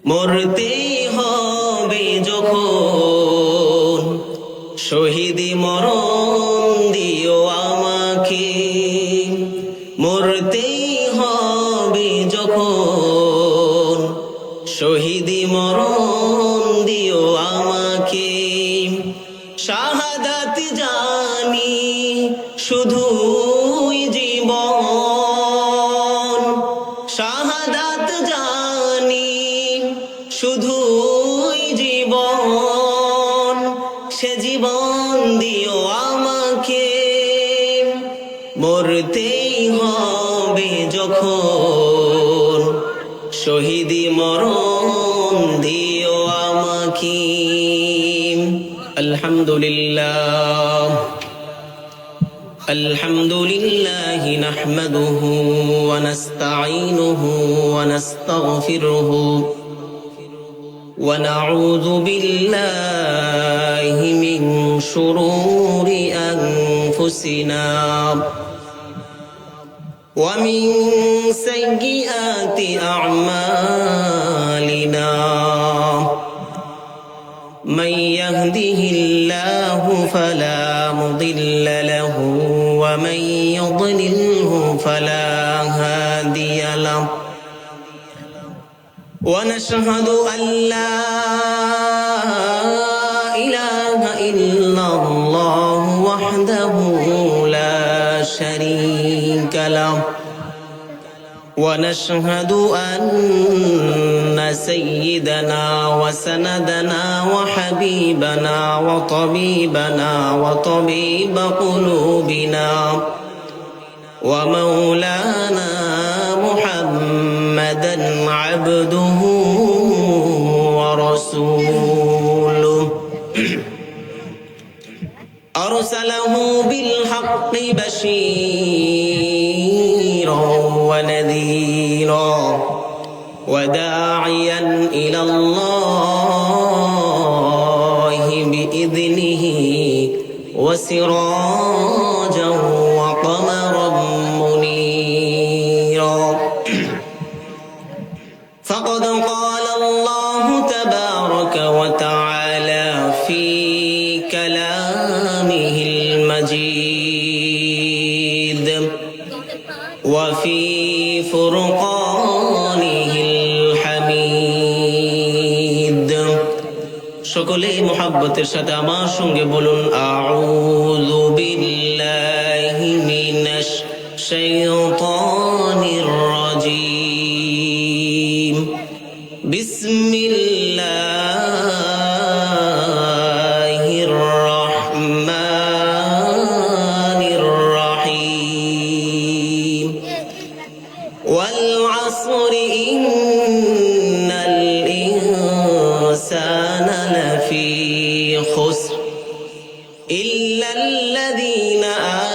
মরতেই হবে যখন শহীদি মরণ দিও আমাকে, মরতেই হবে যখন শহীদি মরণ দিও আমাকে। শাহাদাত জানি শুধুই জীবন, শাহাদাত জানি শুধুই জীবন, সে জীবন দিও আমাকে। মরতেই হবে যখন শহীদি মরণ দিও আমাকে। আলহামদুলিল্লাহ আলহামদুলিল্লাহি নাহমাদুহু ওয়া নাস্তাঈনুহু ওয়া নাস্তাগফিরুহু ওয়া নাউযু বিল্লাহি মিন শুরুরি আনফুসিনা ওয়া মিন সাইয়্যিআতি আ'মালিনা। من يهده الله فلا مضل له ومن يضلله فلا هادي له ونشهد أن لا إله إلا الله وحده لا شريك له ونشهد أن سيدنا وسندنا وحبيبنا وطبيبنا وطبيب قلوبنا ومولانا محمدا عبده ورسوله أرسله بالحق بشيرا ونذيرا وداعيا إلى الله بإذنه وسراجا وقمرا منيرا. فقد قال الله تبارك وتعالى في كلامه المجيد وفي فرقانه الحميد. সকলেই মুহাব্বতের সাথে আমার সঙ্গে বলুন আউযু বিল্লাহি মিনাশ শাইতানির রাজীম। বিসমিল্লাহির রাহমানির রাহিম। ওয়াল আসরি ইন্নাল ইনসানা লাফি খুসর ইল্লাল্লাযীনা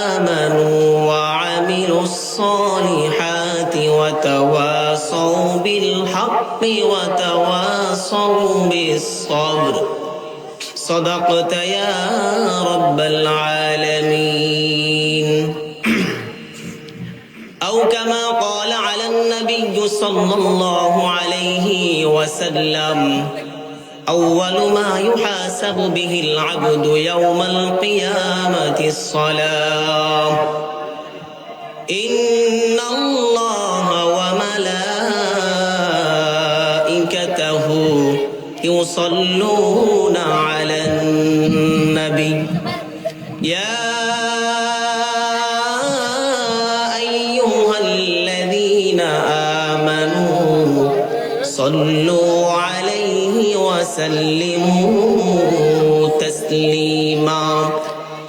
আমানু ওয়া আমিলুস সালিহাতি ওয়া তাওয়াসাউ বিল হাক্কি ওয়া তাওয়াসাউ বিস সাবর। صدقت يا رب العالمين. أو كما قال على النبي صلى الله عليه وسلم أول ما يحاسب به العبد يوم القيامة الصلاة إن الله وملائكته يصلون على النبي يا أيها الذين آمنوا صلوا عليه وسلموا تسليما.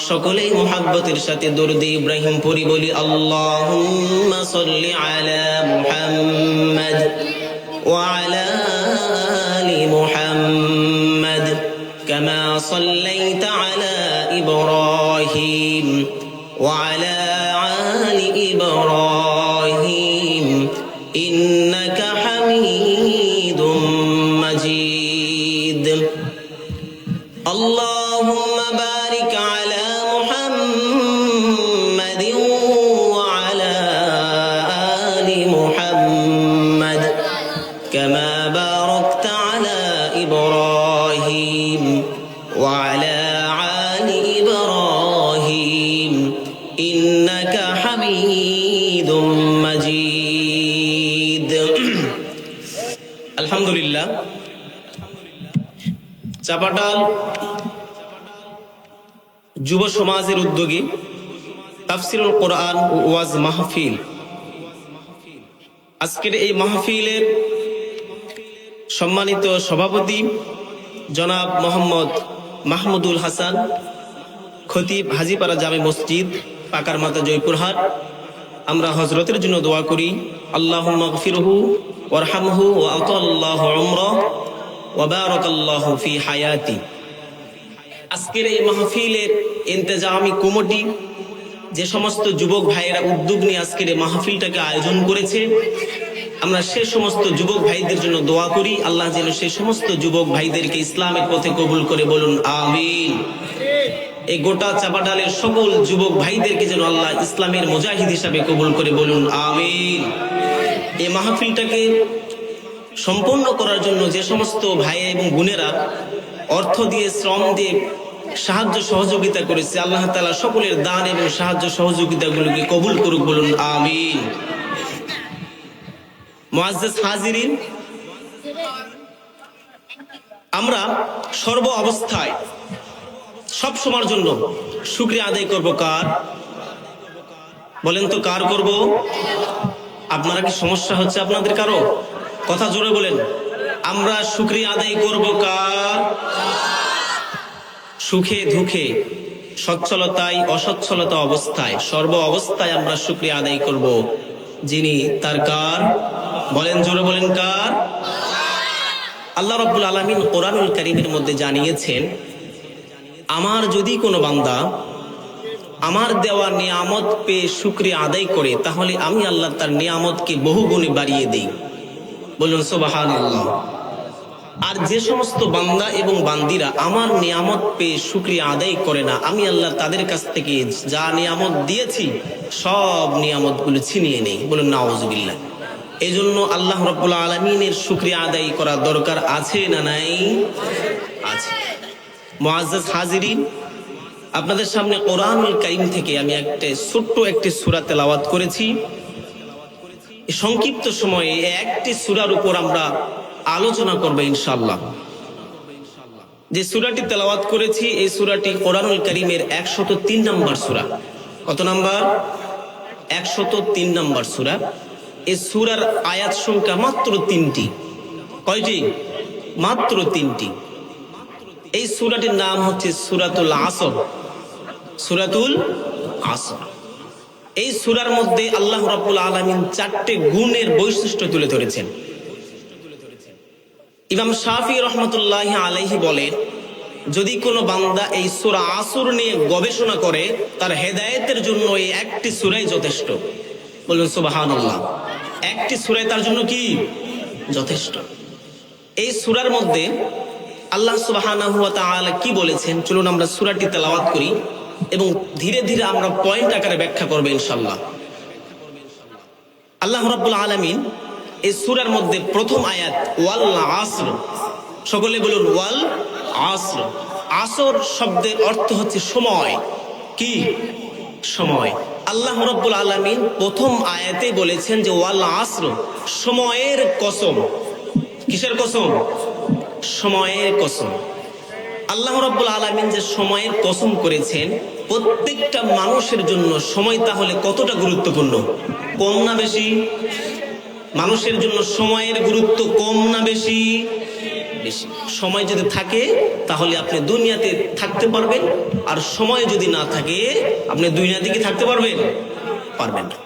সকলেই মুহাব্বতের সাথে দরুদ ইব্রাহিম পড়ি বলি আল্লাহুম্মা সাল্লি আলা মুহাম্মাদ ওয়া আলা আলি মুহাম্মাদ কামা সাল্লাইতা আলা ইব্রাহিম ওয়া আলা আলি ইব্রাহিম ইন্নাকা হামিদুম মাজিদ। আল্লাহুম্মা বারিক আলা মুহাম্মাদিন ওয়া আলা আলি মুহাম্মাদ كما باركت إبراهيم وعلى آل إبراهيم إنك حميد مجيد الحمد لله চাপাটাল যুব সমাজের উদ্যোগে তাফসিরুল কোরআন ও ওয়াজ মাহফিল। আজকের এই মাহফিলের সম্মানিত সভাপতি জনাব মোহাম্মদ মাহমুদুল হাসান, খতিব হাজীপাড়া জামে মসজিদ, পাকারমাতা, জয়পুরহাট। আমরা হযরতের জন্য দোয়া করি, আল্লাহুম্মা গফিরহু ওয়ারহামহু ওয়া আতাল্লাহু উমরাহ ওয়া বারাকাল্লাহু ফি হায়াতি। আজকের এই মাহফিলের ইন্তেজামি কমিটি, যে সমস্ত যুবক ভাইয়েরা উদ্যোগ নিয়ে আজকের এই মাহফিলটাকে আয়োজন করেছে, আমরা সে সমস্ত যুবক ভাইদের জন্য দোয়া করি, আল্লাহ যেন সেই সমস্ত যুবক ভাইদেরকে ইসলামের পথে কবুল করে, বলুন আমিন। এই গোটা চাপাডালের সকল যুবক ভাইদেরকে যেন আল্লাহ ইসলামের মুজাহিদ হিসাবে কবুল করে, বলুন আমিন। এই মাহফিলটাকে সম্পন্ন করার জন্য যে সমস্ত ভাই এবং বোনেরা অর্থ দিয়ে, শ্রম দিয়ে সাহায্য সহযোগিতা করেছে, আল্লাহ তাআলা সকলের দান এবং সাহায্য সহযোগিতাগুলোকে কবুল করুক, বলুন আমিন। মুআজ্জাজ হাজিরিন, আমরা সর্ব অবস্থায় সব সময়ের জন্য শুকরিয়া আদায় করব কার? বলেন তো কার করব? আপনারা কি সমস্যা হচ্ছে আপনাদের কারো? কথা জোরে বলেন। আমরা শুকরিয়া আদায় করব কার? সুখে দুঃখে, সচ্ছলতায় অসচ্ছলতা অবস্থায়, সর্ব অবস্থায় আমরা শুকরিয়া আদায় করব যিনি, তার কার? বলেন জোরে বলেন কার? আল্লাহ রাব্বুল আলামিন কোরআনুল কারীমের মধ্যে জানিয়েছেন, আমার যদি কোনো বান্দা আমার দেওয়া নিয়ামত পেয়ে শুকরিয়া আদায় করে, তাহলে আমি আল্লাহ তার নিয়ামতকে বহুগুণে বাড়িয়ে দেই, বলুন সুবহানাল্লাহ। আর যে সমস্ত বান্দা এবং বান্দিরা আমার নিয়ামত পেয়ে শুকরিয়া আদায় করে না, আমি আল্লাহ তাদের কাছ থেকে যা নিয়ামত দিয়েছি সব নিয়ামতগুলো ছিনিয়ে নেই, বলুন নাউজুবিল্লাহ। এই জন্য আল্লাহ রাব্বুল আলামিনের শুকরিয়া আদায় করা দরকার আছে না নাই? আছে। মুআজ্জাজ হাজিরিন, আপনাদের সামনে কোরআনুল কারীম থেকে আমি ছোট্ট একটি সূরা তেলাওয়াত করেছি। সংক্ষিপ্ত সময়ে একটি সূরার উপর আমরা আলোচনা করব ইনশাআল্লাহ। যে সূরাটি তেলাওয়াত করেছি, এই সূরাটি কোরআনুল কারীমের 103 নম্বর সূরা। কত নাম্বার? 103 নম্বর সূরা। এই সূরার আয়াত সংখ্যা মাত্র 3টি। কয়টি? মাত্র 3টি। এই সূরাটির নাম হচ্ছে সূরাতুল আসর। সূরাতুল আসর। এই সূরার মধ্যে আল্লাহ রাব্বুল আলামিন 4টে গুণের বৈশিষ্ট্য তুলে ধরেছেন। ইমাম শাফি রহমতুল্লাহি আলাইহি বলেন, যদি কোনো বান্দা এই সূরা আসর নিয়ে গবেষণা করে, তার হেদায়েতের জন্য এই একটি সূরাই যথেষ্ট, বলুন সুবহানাল্লাহ। একটি সূরাই তার জন্য কি যথেষ্ট। এই সূরার মধ্যে আল্লাহ সুবহানাহু ওয়া তাআলা কি বলেছেন, চলুন আমরা সূরাটি তেলাওয়াত করি এবং ধীরে ধীরে আমরা পয়েন্ট আকারে ব্যাখ্যা করব ইনশাআল্লাহ। আল্লাহ রাব্বুল আলামিন এই সূরার মধ্যে প্রথম আয়াত ওয়াল আসর, সকলে বলুন ওয়াল আসর। আসর শব্দের অর্থ হচ্ছে সময়। কি? সময়। আল্লাহ রাব্বুল আলামিন প্রথম আয়াতে বলেছেন যে ওয়াল আসর, সময়ের কসম। কিসের কসম? সময়ের কসম। আল্লাহ রাব্বুল আলামিন যে সময়ের কসম করেছেন, প্রত্যেকটা মানুষের জন্য সময় তাহলে কতটা গুরুত্বপূর্ণ? কম না বেশি? মানুষের জন্য সময়ের গুরুত্ব কম না বেশি? বেশি। সময় যদি থাকে তাহলে আপনি দুনিয়াতে থাকতে পারবেন, আর সময় যদি না থাকে আপনি দুনিয়াতে কি থাকতে পারবেন? পারবেন না।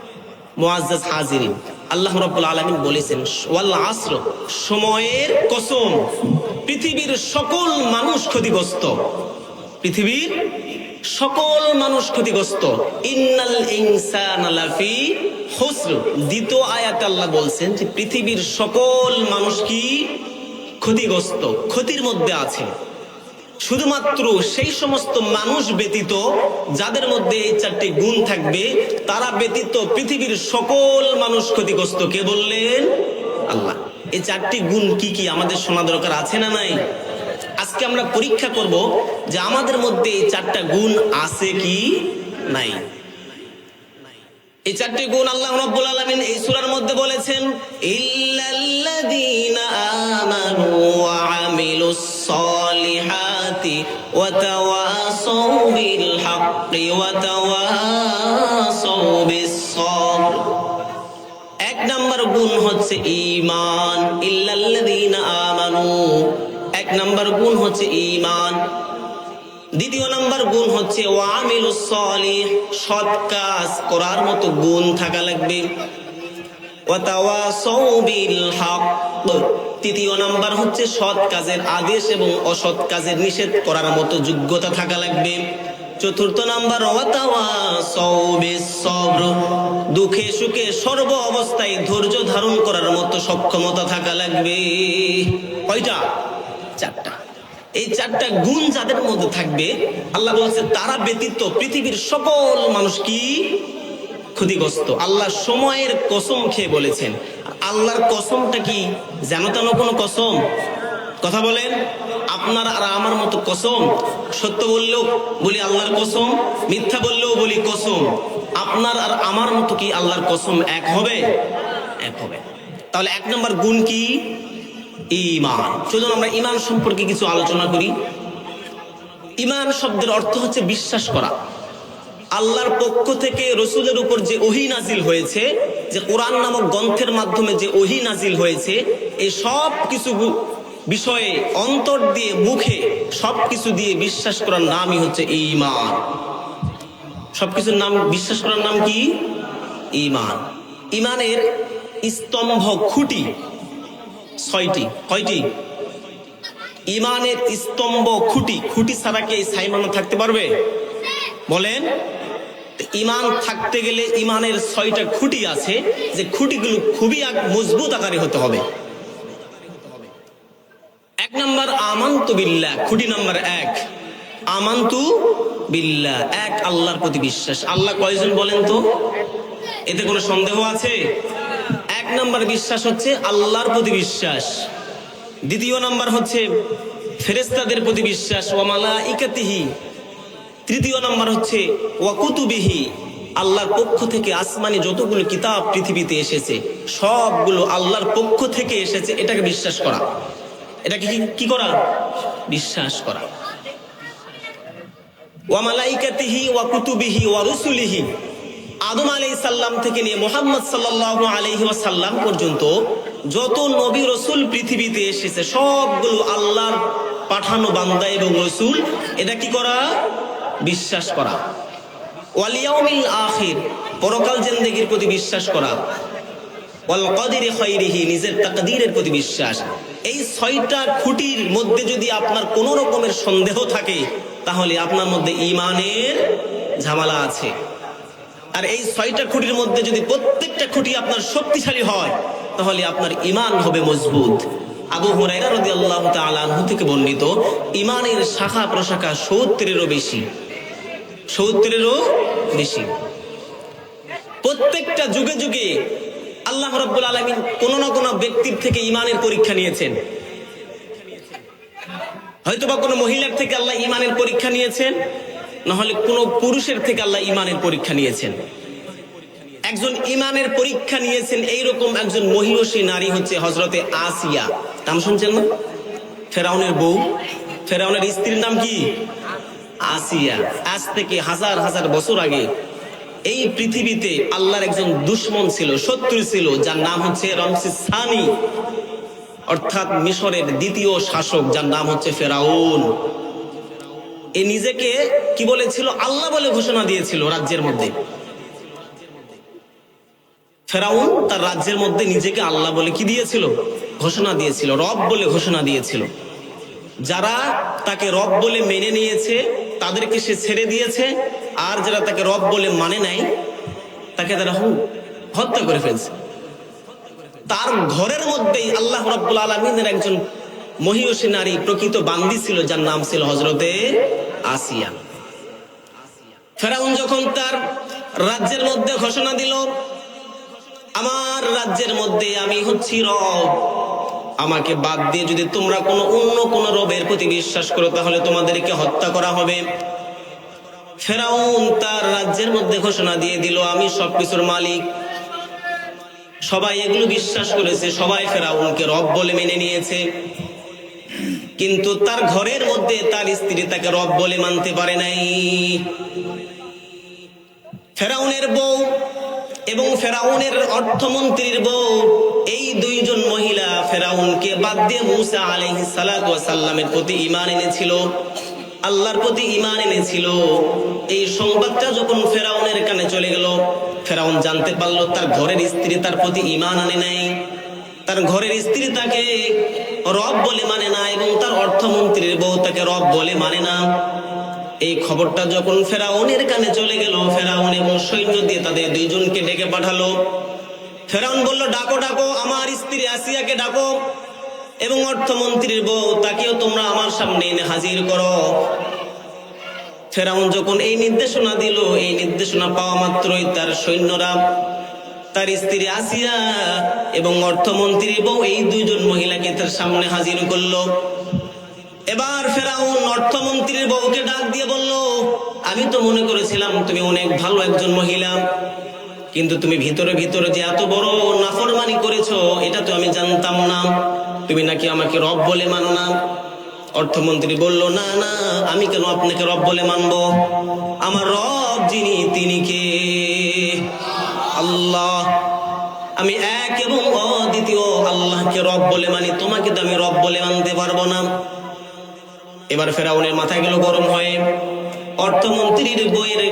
মুআজ্জাজ হাজিরিন, আল্লাহ রাব্বুল আলামিন বলেছেন ওয়াল আসর, সময়ের কসম, পৃথিবীর সকল মানুষ ক্ষতিগ্রস্ত। পৃথিবীর সকল মানুষ ক্ষতিগ্রস্ত। ইন্নাল ইনসানা লাফি খুসর। দ্বিতীয় আয়াতে আল্লাহ বলছেন যে পৃথিবীর সকল মানুষ কি ক্ষতিগ্রস্ত, ক্ষতির মধ্যে আছে। শুধুমাত্র সেই সমস্ত মানুষ ব্যতীত যাদের মধ্যে এই 4টি গুণ থাকবে, তারা ব্যতীত পৃথিবীর সকল মানুষ ক্ষতিগ্রস্ত। কে বললেন? আল্লাহ। এই 4টি গুণ কি কি আমাদের শোনা দরকার আছে না নাই? আজকে আমরা পরীক্ষা করব যে আমাদের মধ্যে এই 4টা গুণ আছে কি নাই। এই 4টি গুণ আল্লাহ রাব্বুল আলামিন এই সূরার মধ্যে বলেছেন, ইল্লাল্লাযীনা আমানু ওয়া আমিলুস সলিহাতি ওয়া তাওয়াসাউ বিল হাক্কি ওয়া তাওয়াসাউ বিস সবর। 1 নাম্বার গুণ হচ্ছে ঈমান, ইল্লাল্লাযীনা আমানু, 1 নাম্বার গুণ হচ্ছে ঈমান। 2 নাম্বার গুণ হচ্ছে ওয়া আমিলুস সলিহ, সৎ কাজ করার মতো গুণ থাকা লাগবে। ওয়া তাওয়াসাউ বিল হক, 3 নাম্বার হচ্ছে সৎ কাজের আদেশ এবং অসৎ কাজের নিষেধ করার মতো যোগ্যতা থাকা লাগবে। 4 নাম্বার ওয়া তাওয়াসাউ বিস সবর, দুঃখে সুখে সর্ব অবস্থায় ধৈর্য ধারণ করার মতো সক্ষমতা থাকা লাগবে। কয়টা? 4টা। এই 4টা গুণ যাদের মধ্যে থাকবে, আল্লাহ বলছে তারা ব্যতীত পৃথিবীর সকল মানুষ কি ক্ষতিগ্রস্ত। আল্লাহ সময়ের কসম খেয়ে বলেছেন। আল্লাহর কসমটা কি যেন তেন কোনো কসম? কথা বলেন, আপনার আর আমার মতো কসম। সত্য বললেও বলি আল্লাহর কসম, মিথ্যা বললেও বলি কসম। আপনার আর আমার মতো কি আল্লাহর কসম এক হবে? এক হবে। তাহলে 1 নম্বর গুণ কি? ঈমান। চলুন আমরা ঈমান সম্পর্কে কিছু আলোচনা করি। ঈমান শব্দের অর্থ হচ্ছে বিশ্বাস করা। আল্লাহর পক্ষ থেকে রসুলের উপর যে ওহী নাজিল হয়েছে, যে কোরআন নামক গ্রন্থের মাধ্যমে যে ওহী নাজিল হয়েছে, এই সব কিছু বিষয়ে অন্তর দিয়ে মুখে সবকিছু দিয়ে বিশ্বাস করার নামই হচ্ছে ঈমান। সবকিছুর নাম বিশ্বাস করার নাম কি? ঈমান। ঈমানের স্তম্ভ খুঁটি 6টি। কয়টি? ঈমানের স্তম্ভ খুঁটি। খুঁটি ছাড়া কি এই সাইমানো থাকতে পারবে? বলেন। ঈমান থাকতে গেলে ঈমানের 6টা খুঁটি আছে, যে খুঁটিগুলো খুবই মজবুত আকারে হতে হবে। 1 নাম্বার আমানতু বিল্লাহ, খুঁটি নাম্বার 1 আমানতু বিল্লাহ, এক আল্লাহর প্রতি বিশ্বাস। আল্লাহ কয়জন বলেন তো? এতে কোনো সন্দেহ আছে? 1 নাম্বার বিশ্বাস হচ্ছে আল্লাহর প্রতি বিশ্বাস। 2 নাম্বার হচ্ছে ফেরেশতাদের প্রতি বিশ্বাস, ওয়া মালাইকাতিহি। 3 নাম্বার হচ্ছে ওয়া কুতুবিহি, আল্লাহর পক্ষ থেকে আসমানি যতগুলো কিতাব পৃথিবীতে এসেছে সবগুলো আল্লাহর পক্ষ থেকে এসেছে, এটাকে বিশ্বাস করা। এটাকে কি করা? বিশ্বাস করা। ওয়া মালাইকাতিহি ওয়া কুতুবিহি ওয়া রুসুলিহি, আদম আলাইহিস সালাম থেকে নিয়ে মুহাম্মদ সাল্লাল্লাহু আলাইহি ওয়াসাল্লাম পর্যন্ত যত নবী রাসূল পৃথিবীতে এসেছে সবগুলো আল্লাহর পাঠানো বান্দা এবং রাসূল। এটা কি করা? বিশ্বাস করা। ওয়াল ইয়াউমিল আখির, পরকাল জিন্দেগীর প্রতি বিশ্বাস করা। ওয়াল কদরি খাইরিহি, নিজের তাকদীরের প্রতি বিশ্বাস। এই 6টা খুঁটির মধ্যে যদি আপনার কোনো রকমের সন্দেহ থাকে, তাহলে আপনার মধ্যে ঈমানের ঝামেলা আছে। আর এই 6টা খুঁটির মধ্যে যদি প্রত্যেকটা খুঁটি আপনার শক্তিশালী হয়, তাহলে আপনার ঈমান হবে মজবুত। আবু হুরায়রা রাদিয়াল্লাহু তাআলা আনহু থেকে বর্ণিত, ঈমানের শাখা প্রশাখা 70-এরও বেশি। 70-এরও বেশি। প্রত্যেকটা যুগে যুগে আল্লাহ রাব্বুল আলামিন কোন না কোন ব্যক্তির থেকে ঈমানের পরীক্ষা নিয়েছেন। হয়তোবা কোনো মহিলার থেকে আল্লাহ ঈমানের পরীক্ষা নিয়েছেন, নাহলে কোনো পুরুষের থেকে আল্লাহ ঈমানের পরীক্ষা নিয়েছেন। একজন ঈমানের পরীক্ষা নিয়েছেন এইরকম একজন মহিয়সী নারী হচ্ছে হযরতে আসিয়া। নাম শুনছেন না? ফেরাউনের বউ, ফেরাউনের স্ত্রীর নাম কি? আসিয়া। আজ থেকে হাজার হাজার বছর আগে এই পৃথিবীতে আল্লাহর একজন দুশমন ছিল, শত্রু ছিল, যার নাম হচ্ছে রমসিস সানি, অর্থাৎ মিশরের 2য় শাসক, যার নাম হচ্ছে ফেরাউন। এ নিজেকে কি বলেছিল? আল্লাহ বলে ঘোষণা দিয়েছিল রাজ্যের মধ্যে। ফেরাউন তার রাজ্যের মধ্যে নিজেকে আল্লাহ বলে কি দিয়েছিল? ঘোষণা দিয়েছিল, রব বলে ঘোষণা দিয়েছিল। যারা তাকে রব বলে মেনে নিয়েছে তাদেরকে সে ছেড়ে দিয়েছে, আর যারা তাকে রব বলে মানে নাই তাকে তারা হত্যা করে ফেলছে। তার ঘরের মধ্যেই আল্লাহ রাব্বুল আলামিনের একজন মহিয়সী নারী প্রকৃত বান্দি ছিল, যার নাম ছিল হযরতে আসিয়া। ফেরাউন যখন তার রাজ্যের মধ্যে ঘোষণা দিল, আমার রাজ্যের মধ্যে আমি হচ্ছি রব, আমাকে বাদ দিয়ে যদি তোমরা অন্য কোনো রবের প্রতি বিশ্বাস করো তাহলে তোমাদেরকে হত্যা করা হবে। ফেরাউন তার রাজ্যের মধ্যে ঘোষণা দিয়ে দিল, আমি সবকিছুর মালিক। সবাই এগুলো বিশ্বাস করেছে, সবাই ফেরাউনকে রব বলে মেনে নিয়েছে। কিন্তু তার ঘরের মধ্যে তার স্ত্রী তাকে রব বলে মানতে পারে নাই। ফেরাউনের বউ এবং ফেরাউনের অর্থমন্ত্রীর বউ, এই দুইজন মহিলা ফেরাউনকে বাদ দিয়ে মূসা আলাইহিস সালাতু ওয়াস সালামের প্রতি ঈমান এনেছিল, আল্লাহর প্রতি ঈমান এনেছিল। এই সংবাদটা যখন ফেরাউনের কানে চলে গেল, ফেরাউন জানতে পারলো তার ঘরের স্ত্রী তার প্রতি ঈমান আনে নাই, তার ঘরের স্ত্রী তাকে রব বলে মানে না, এবং তার অর্থমন্ত্রীর বউ তাকে রব বলে মানে না। এই খবরটা যখন ফেরাউনের কানে চলে গেল, ফেরাউন এবং সৈন্য দিয়ে তাদের দুইজনকে ডেকে পাঠালো। ফেরাউন বলল, ডাকো ডাকো আমার স্ত্রী আসিয়াকে ডাকো, এবং অর্থমন্ত্রীর বউ তাকেও তোমরা আমার সামনে এনে হাজির করো। ফেরাউন যখন এই নির্দেশনা দিল, এই নির্দেশনা পাওয়া মাত্রই তার সৈন্যরা তার স্ত্রী আসিয়া এবং অর্থমন্ত্রীর বউ এই দুইজন মহিলাকে তার সামনে হাজির করলো। এবার ফেরাউন অর্থমন্ত্রীর বউকে ডাক দিয়ে বলল, আমি তো মনে করেছিলাম তুমি অনেক ভালো একজন মহিলা, কিন্তু তুমি ভিতরে ভিতরে যে এত বড় নাফরমানি করেছো এটা তো আমি জানতাম না। তুমি নাকি আমাকে রব বলে মানো না। অর্থমন্ত্রী বলল, না না, আমি কেন আপনাকে রব বলে মানবো? আমার রব যিনি তিনি কে? আল্লাহ। আমি এক এবং অদ্বিতীয় আল্লাহকে রব বলে মানি, তোমাকে তো আমি রব বলে মানতে পারবো না। এবার ফেরাউনের মাথায় গেল গরম হয়ে। অর্থমন্ত্রীর বইয়ের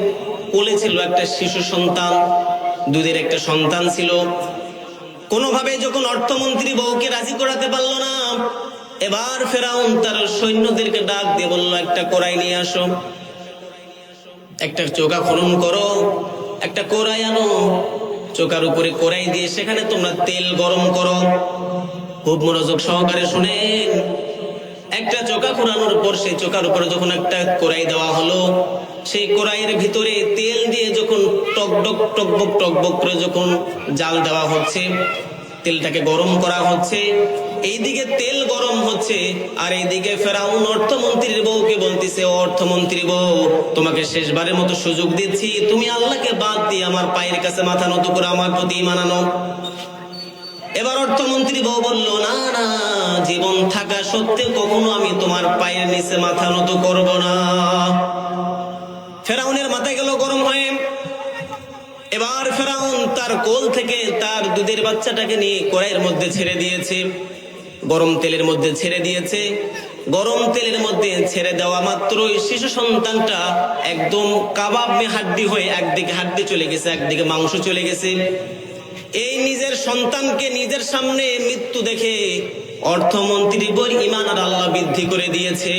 কোলে ছিল একটা শিশু সন্তান, দুধের একটা সন্তান ছিল। কোনোভাবে যখন অর্থমন্ত্রী বউকে রাজি করাতে পারলো না, এবার ফেরাউন তার সৈন্যদেরকে ডাক দিয়ে বলল, একটা কড়াই নিয়ে আসো, একটা চোখা খনন করো, একটা কড়াই আনো, চোখার উপরে কড়াই দিয়ে সেখানে তোমরা তেল গরম করো। খুব মনোযোগ সহকারে শুনেন। একটা চোখা খোরানোর পর সেই চোখার উপরে যখন একটা কড়াই দেওয়া হলো, সেই কড়াইয়ের ভিতরে তেল দিয়ে যখন টকবক টকবক টকবক করে যখন জাল দেওয়া হচ্ছে, তেলটাকে গরম করা হচ্ছে, এইদিকে তেল গরম হচ্ছে আর এইদিকে ফেরাউন অর্থমন্ত্রীর বউকে বলতেছে, ও অর্থমন্ত্রী বউ, তোমাকে শেষবারের মতো সুযোগ দিচ্ছি, তুমি আল্লাহকে বাদ দিয়ে আমার পায়ের কাছে মাথা নত করে আমার প্রতি ঈমান আনো। এবার অর্থমন্ত্রী বউ বলল, না না, জীবন থাকা সত্ত্বেও কখনো আমি তোমার পায়ের নিচে মাথা নত করব না। ফেরাউনের মাথায় গেল গরম হয়ে। এবার ফেরাউন তার কোল থেকে তার দুধের বাচ্চাটাকে নিয়ে কড়াইয়ের মধ্যে ছেড়ে দিয়েছে, গরম তেলের মধ্যে ছেড়ে দিয়েছে। গরম তেলের মধ্যে ছেড়ে দেওয়া মাত্রই শিশু সন্তানটা একদম কাবাব মে হাড্ডি হয়ে একদিকে হাড্ডি চলে গেছে, একদিকে মাংস চলে গেছে। এই নিজের সন্তানকে নিজের সামনে মৃত্যু দেখে অর্থমন্ত্রী বই ঈমান আর আল্লাহ বৃদ্ধি করে দিয়েছে।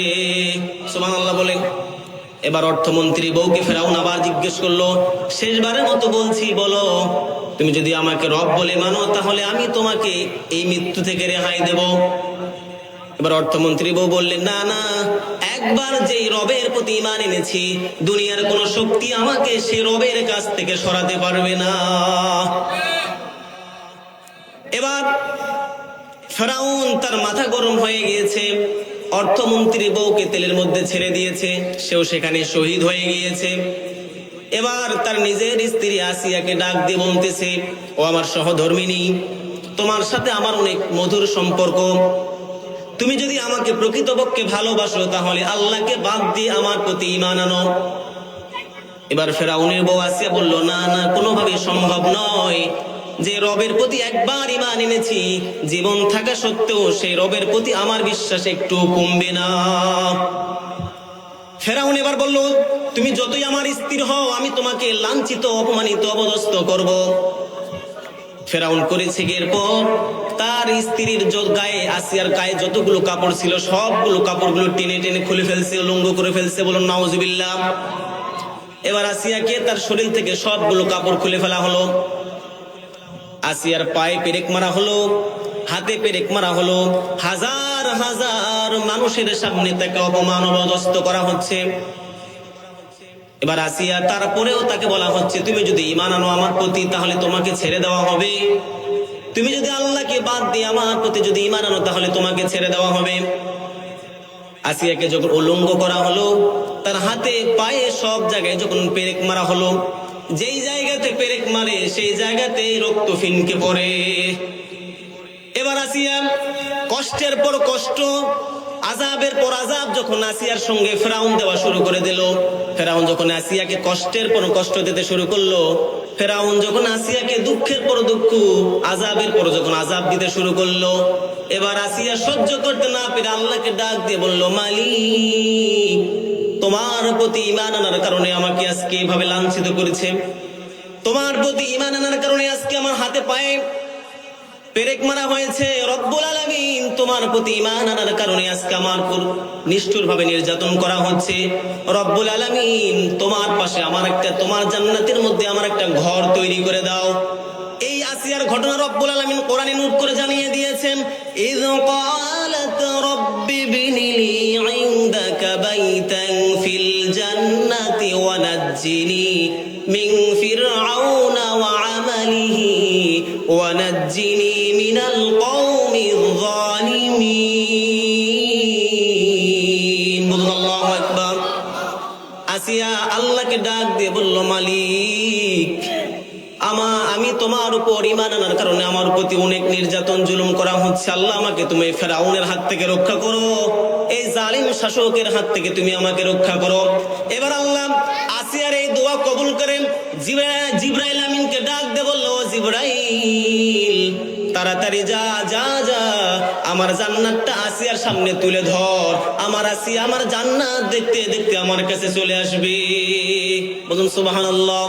সুবহানাল্লাহ বলেন। এবার অর্থমন্ত্রী বউকে ফেরাউন আবার জিজ্ঞেস করলো, শেষবারের মতো বলছি, বলো, তুমি যদি আমাকে রব বলে মানো তাহলে আমি তোমাকে এই মৃত্যু থেকে রেহাই দেব। এবার অর্থমন্ত্রী বউ বললেন, না না, একবার যেই রবের প্রতি ঈমান এনেছি, দুনিয়ার কোন শক্তি আমাকে সে রবের কাছ থেকে সরাতে পারবে না। এবার ফেরাউন তার মাথা গরম হয়ে গিয়েছে, অর্থমন্ত্রী বউকে তেলের মধ্যে ছেড়ে দিয়েছে, সেও সেখানে শহীদ হয়ে গিয়েছে। এবার তার নিজের স্ত্রী আসিয়াকে ডাক দিয়ে বলতেছে, ও আমার সহধর্মিনী, তোমার সাথে আমার অনেক মধুর সম্পর্ক, তুমি যদি আমাকে প্রকৃতপক্ষে ভালোবাসো তাহলে আল্লাহকে বাদ দিয়ে আমার প্রতি ঈমান আনো। এবার ফেরাউনের বউ আসিয়া বলল, না না, কোনোভাবে সম্ভব নয়, যে রবের প্রতি একবার ঈমান এনেছি, জীবন থাকা সত্ত্বেও সেই রবের প্রতি আমার বিশ্বাস একটু কমবে না। ফেরাউন এবার বলল, তুমি যতই আমার স্ত্রী হও, আমি তোমাকে লাঞ্ছিত, অপমানিত, অপদস্থ করব। ফেরাউন করেছে এরপর তার স্ত্রীর গায়ে, আসিয়ার গায়ে যতগুলো কাপড় ছিল সবগুলো কাপড়গুলো টেনে টেনে খুলে ফেলছে, উলঙ্গ করে ফেলছে, বলুন নাউজুবিল্লাহ। এবার আসিয়াকে তার শরীর থেকে সবগুলো কাপড় খুলে ফেলা হলো। আসিয়ার পায়ে পেরেক মারা হলো, হাতে পেরেক মারা হলো, হাজার হাজার মানুষের সামনে তাকে অপমান অপদস্থ করা হচ্ছে। এবার আসিয়া, তারপরেও তাকে বলা হচ্ছে, তুমি যদি ঈমান আনো আমার প্রতি তাহলে তোমাকে ছেড়ে দেওয়া হবে। তুমি যদি আল্লাহকে বাদ দিয়ে আমার প্রতি যদি ঈমান আনো তাহলে তোমাকে ছেড়ে দেওয়া হবে। আসিয়াকে যখন উলঙ্গ করা হলো, তার হাতে পায়ে সব জায়গায় যখন পেরেক মারা হলো, যেই জায়গাতে পেরেক মারে সেই জায়গাতেই রক্ত ফিনকে পড়ে। এবার আসিয়া কষ্টের পর কষ্ট, আযাবের পর আযাব যখন আসিয়ার সঙ্গে ফেরাউন দেওয়া শুরু করে দিল, ফেরাউন যখন আসিয়াকে কষ্টের পর কষ্ট দিতে শুরু করলো, ফেরাউন যখন আসিয়াকে দুঃখের পর দুঃখ, আযাবের পর যখন আযাব দিতে শুরু করলো, এবার আসিয়া সহ্য করতে না পেরে আল্লাহকে ডাক দিয়ে বলল, মালিক, তোমার প্রতি ঈমান আনার কারণে আমাকে আজকে এভাবে লাঞ্ছিত করেছে, তোমার প্রতি ঈমান আনার কারণে আজকে আমার হাতে পায়ে পেরেক মারা হয়েছে। রব্বুল আলামিন, তোমার প্রতি ঈমান আনার কারণে আজকে আমার উপর নিষ্ঠুরভাবে নির্যাতন করা হচ্ছে। রব্বুল আলামিন, তোমার পাশে আমার একটা, তোমার জান্নাতের মধ্যে আমার একটা ঘর তৈরি করে দাও। এই আসিয়ার ঘটনা রব্বুল আলামিন কোরআনে নোট করে জানিয়ে দিয়েছেন, ইয ক্বালাত রাব্বি বিনি লি ইনদাকা বাইতান ফিল জান্নাতি ওয়া নাজ্জিনি মিন ফিরআউনা ওয়া আমালিহি ওয়া নাজ্জিনি মিনাল কওমিয যালিমিন। আল্লাহু আকবার। আসিয়া আল্লাহকে ডাক দিয়ে বলল, মালিক, আমি তোমার উপর ঈমান আনার কারণে আমার প্রতি অনেক নির্যাতন জুলুম করা হচ্ছে। আল্লাহ, আমাকে তুমি ফেরাউনের হাত থেকে রক্ষা করো, এই জালিম শাসকের হাত থেকে তুমি আমাকে রক্ষা করো। এবার আল্লাহ আসিয়ার এই দোয়া কবুল করেন। জিবরাইল আমিনকে ডাক দিয়ে বলল, জিবরাইল, তাড়াতাড়ি যা যা যা, আমার জান্নাতটা আসিয়ার সামনে তুলে ধর, আমার আসিয়া আমার জান্নাত দেখতে দেখতে আমার কাছে চলে আসবে। বলুন সুবহানাল্লাহ।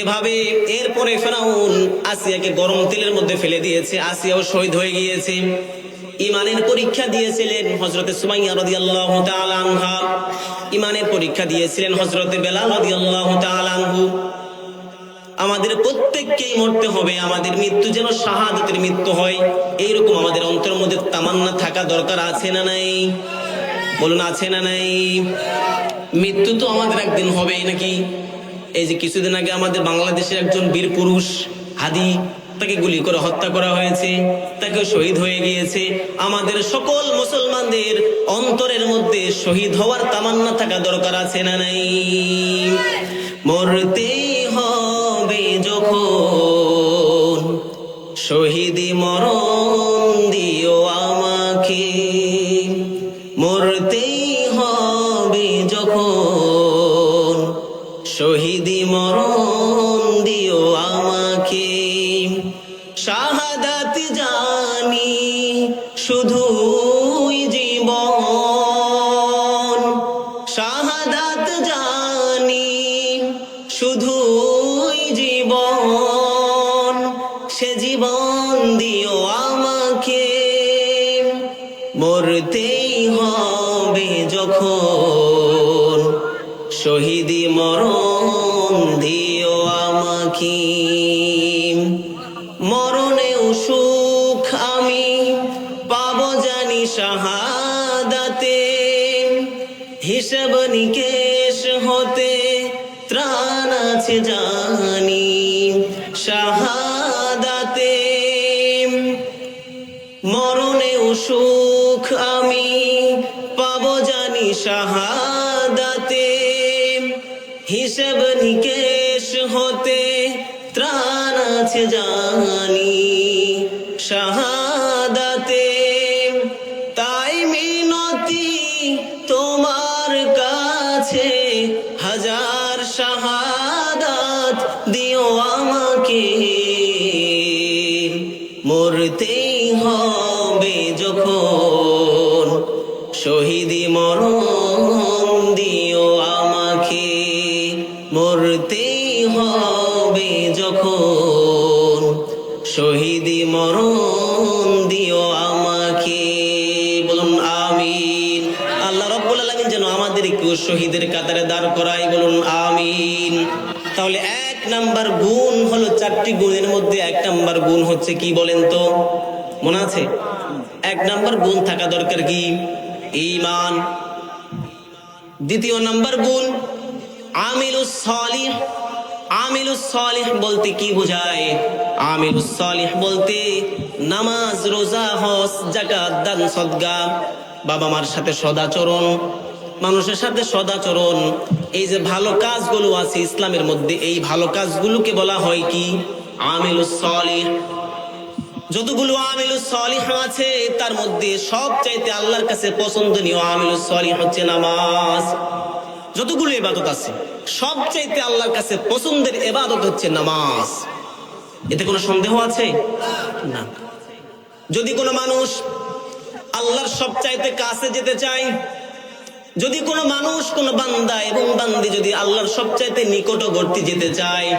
এভাবে এরপরে ফেরাউন আসিয়াকে গরম তেলের মধ্যে ফেলে দিয়েছে, আসিয়াও শহীদ হয়ে গিয়েছে। ইমানের পরীক্ষা দিয়েছিলেন হযরতে সুমাইয়া রাদিয়াল্লাহু তাআলা আনহা, ইমানের পরীক্ষা দিয়েছিলেন হযরতে বেলাল রাদিয়াল্লাহু তাআলা আনহু। আমাদের প্রত্যেককেই মরতে হবে, আমাদের মৃত্যু যেন শাহাদাতের মৃত্যু হয়, এইরকম আমাদের অন্তরের মধ্যে তামান্না থাকা দরকার, আছে না নাই? বলুন, আছে না নাই? মৃত্যু তো আমাদের একদিন হবেই নাকি? এই যে কিছুদিন আগে আমাদের বাংলাদেশের একজন বীর পুরুষ হাদি, তাকে গুলি করে হত্যা করা হয়েছে, তাকে শহীদ হয়ে গিয়েছে। আমাদের সকল মুসলমানদের অন্তরের মধ্যে শহীদ হওয়ার তামান্না থাকা দরকার, আছে না নাই? মরতে হবে যখন শহীদি মরণ দিও আমাকে, মরতেই হবে যখন শহীদি মরণ দিও আমাকে। শাহাদাত জানি শুধুই জীবন, শাহাদাত জানি শুধুই জীবন, সে জীবন দিও আমাকে। মরতেই হবে যখন শহীদি মরণ দিও আমাকে। মরণেও সুখ আমি পাবো জানি শাহাদাতে, হিসাব নিকেশ হতে ত্রাণ আছে জানি শাহাদাতে। মরণেও সুখ আমি পাবো জানি শাহাদাতে, হিসাব নিকেশ হতে ত্রাণ আছে জানি শাহাদাতে। তাই মিনতি তোমার কাছে, হাজার শাহাদাত দিও আমাকে। মরতেই হবে যখন শহীদি মরণ দিও আমাকে, মরতেই হবে যখন শহীদি মরণ দিও আমাকে। বলুন আমিন। আল্লাহ রাব্বুল আলামিন যেন আমাদেরকে শহীদের কাতারে দাঁড় করায়, বলুন আমিন। তাহলে এক নাম্বার গুণ হলো, চারটি গুণের মধ্যে এক নাম্বার গুণ হচ্ছে কি বলেন তো? মনে আছে? এক নাম্বার গুণ থাকা দরকার কি? ঈমান। দ্বিতীয় নাম্বার গুণ আমিলুস সালিহ। আমিলুস সালিহ বলতে কি বোঝায়? আমিলুস সালিহ বলতে নামাজ, রোজা, হজ, যাকাত, দান, সদকা, বাবা মার সাথে সদাচরণ, মানুষের সাথে সদাচরণ, এই যে ভালো কাজগুলো আছে ইসলামের মধ্যে, এই ভালো কাজগুলোকে বলা হয় কি? আমিলুস সালিহ। যতগুলো আমিলুস সালিহ আছে তার মধ্যে সবচাইতে আল্লাহর কাছে পছন্দনীয় আমিলুস সালিহ হচ্ছে নামাজ। যতগুলো ইবাদত আছে সবচাইতে আল্লাহর কাছে পছন্দের ইবাদত হচ্ছে নামাজ। এতে কোনো সন্দেহ আছে? না। যদি কোনো মানুষ আল্লাহর সবচাইতে কাছে যেতে চায়, যদি কোনো মানুষ, কোনো বান্দা এবং বান্দি যদি আল্লাহর সবচাইতে নিকটবর্তী যেতে চায়,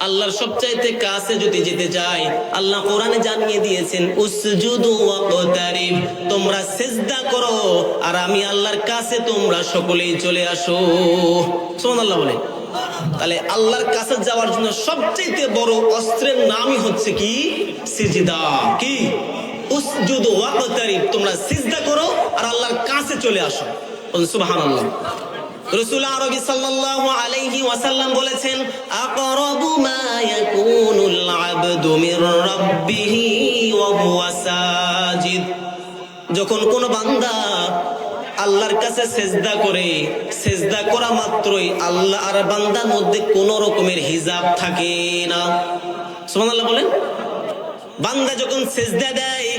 আল্লাহর সবচাইতে কাছে যদি যেতে চায়, আল্লাহ কোরআনে জানিয়ে দিয়েছেন উসজুদু ওয়াকতারিব, তোমরা সিজদা করো আর আমি আল্লাহর কাছে তোমরা সকলেই চলে আসো। সুবহানাল্লাহ বলে। তাহলে আল্লাহর কাছে যাওয়ার জন্য সবচাইতে বড় অস্ত্রের নামই হচ্ছে কি? সিজদা। কি? উসজুদু ওয়াকতারিব, তোমরা সিজদা করো আর আল্লাহর কাছে চলে আসো। সুবহানাল্লাহ। রাসূল আরবি সাল্লাল্লাহু আলাইহি ওয়াসাল্লাম বলেছেন আকরাবু মা ইয়াকুনুল আবদু মির রাব্বিহি ওয়া হুয়া সাজিদ, যখন কোন বান্দা আল্লাহর কাছে সিজদা করে, সিজদা করা মাত্রই আল্লাহ আর বান্দার মধ্যে কোনো রকমের হিজাব থাকে না। সুবহানাল্লাহ বলেন। বান্দা যখন সিজদা দেয়,